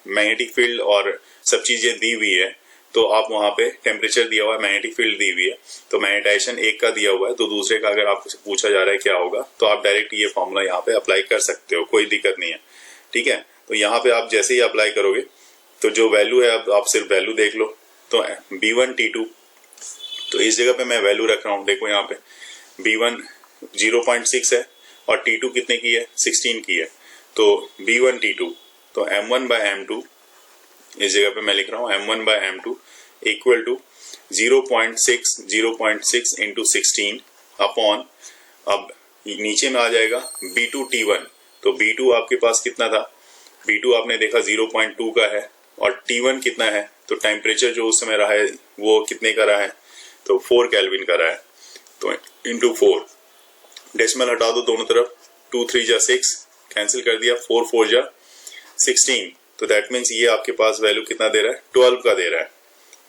मैग्नेटिक फील्ड और सब चीजें दी हुई है, तो आप वहां पे टेम्परेचर दिया हुआ है, मैग्नेटिक फील्ड दी हुई है, तो मैग्नेटाइजेशन एक का दिया हुआ है, तो दूसरे का अगर आपसे पूछा जा रहा है क्या होगा, तो आप डायरेक्ट ये फॉर्मूला यहाँ पे अप्लाई कर सकते हो, कोई दिक्कत नहीं है। ठीक है, तो यहाँ पे आप जैसे ही अप्लाई करोगे तो जो वैल्यू है आप सिर्फ वैल्यू देख लो। तो B1 T2, तो इस जगह पे मैं वैल्यू रख रहा हूँ। देखो यहाँ पे B1 0.6 है और T2 कितने की है, 16 की है। तो B1 T2, तो M1 बाय M2 इस जगह पे मैं लिख रहा हूँ M1 by M2 equal to 0.6 into 16 upon, अब नीचे में आ जाएगा B2 T1। तो B2 आपके पास कितना था, B2 आपने देखा 0.2 का है और T1 कितना है, तो टेम्परेचर जो उस समय रहा है वो कितने का रहा है, तो 4 केल्विन का रहा है। तो इंटू 4, डेसिमल हटा दो दोनों तरफ, 2 3 जा 6 कैंसिल कर दिया, 4 4 जा 16। तो दैट मीन्स ये आपके पास वैल्यू कितना दे रहा है, 12 का दे रहा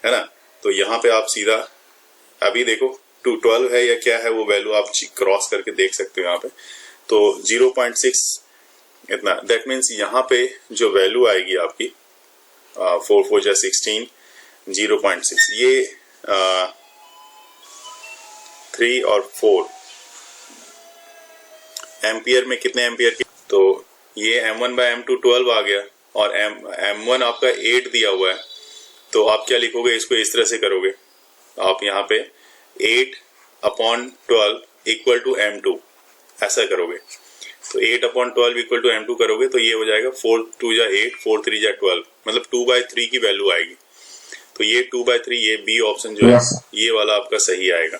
है ना। तो यहाँ पे आप सीधा अभी देखो 12 है या क्या है वो वैल्यू आप क्रॉस करके देख सकते हो यहाँ पे। तो 0.6 इतना, दैट मीन्स यहाँ पे जो वैल्यू आएगी आपकी 4 4 जा 16 0.6, ये 3 और 4 एम्पियर में कितने एम्पियर की, तो ये M1 बाय M2 12 आ गया और M1 आपका 8 दिया हुआ है। तो आप क्या लिखोगे, इसको इस तरह से करोगे, आप यहाँ पे 8 अपॉन 12 इक्वल टू M2 ऐसा करोगे। तो 8 अपॉन 12 इक्वल टू M2 करोगे तो ये हो जाएगा 4 2 जा 8 4 3 जा 12, मतलब 2/3 की वैल्यू आएगी। तो ये 2/3, ये बी ऑप्शन जो है ये वाला आपका सही आएगा।